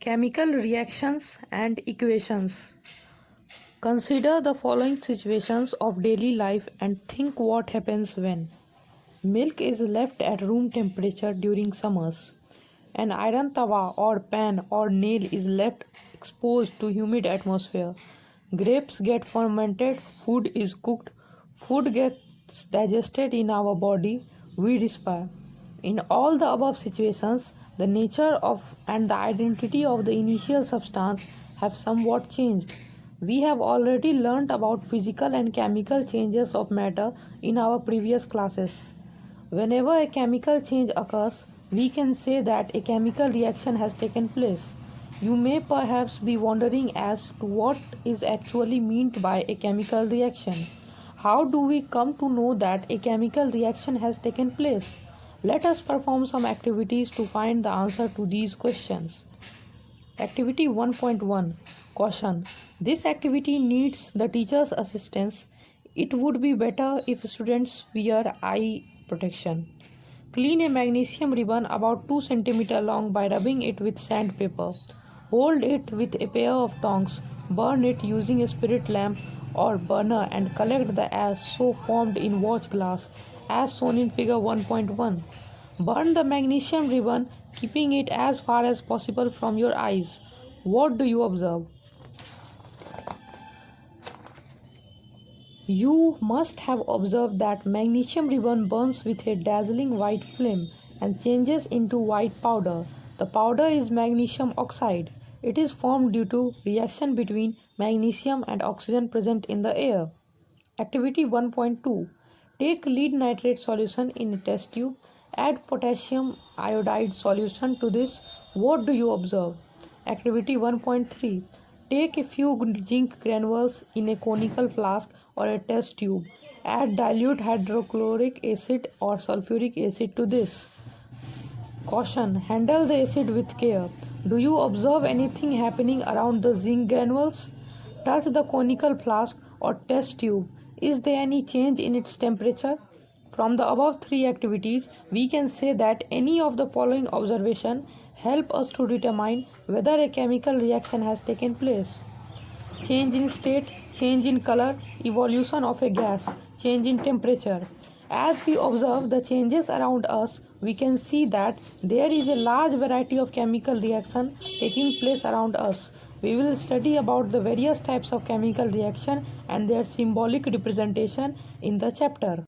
Chemical reactions and equations. Consider the following situations of daily life and think what happens when milk is left at room temperature during summers. An iron tawa or pan or nail is left exposed to humid atmosphere. Grapes get fermented, food is cooked, food gets digested in our body, we respire. In all the above situations, the nature of and the identity of the initial substance have somewhat changed. We have already learnt about physical and chemical changes of matter in our previous classes. Whenever a chemical change occurs, we can say that a chemical reaction has taken place. You may perhaps be wondering as to what is actually meant by a chemical reaction. How do we come to know that a chemical reaction has taken place? Let us perform some activities to find the answer to these questions. Activity 1.1 Caution. This activity needs the teacher's assistance. It would be better if students wear eye protection. Clean a magnesium ribbon about 2 cm long by rubbing it with sandpaper. Hold it with a pair of tongs. Burn it using a spirit lamp or burner and collect the ash so formed in watch glass as shown in figure 1.1. Burn the magnesium ribbon, keeping it as far as possible from your eyes. What do you observe? You must have observed that magnesium ribbon burns with a dazzling white flame and changes into white powder. The powder is magnesium oxide. It is formed due to reaction between magnesium and oxygen present in the air. Activity 1.2 Take lead nitrate solution in a test tube. Add potassium iodide solution to this. What do you observe? Activity 1.3 Take a few zinc granules in a conical flask or a test tube. Add dilute hydrochloric acid or sulfuric acid to this. Caution. Handle the acid with care. Do you observe anything happening around the zinc granules? Touch the conical flask or test tube. Is there any change in its temperature? From the above 3 activities, we can say that any of the following observations help us to determine whether a chemical reaction has taken place. Change in state, change in color, evolution of a gas, change in temperature. As we observe the changes around us, we can see that there is a large variety of chemical reaction taking place around us. We will study about the various types of chemical reaction and their symbolic representation in the chapter.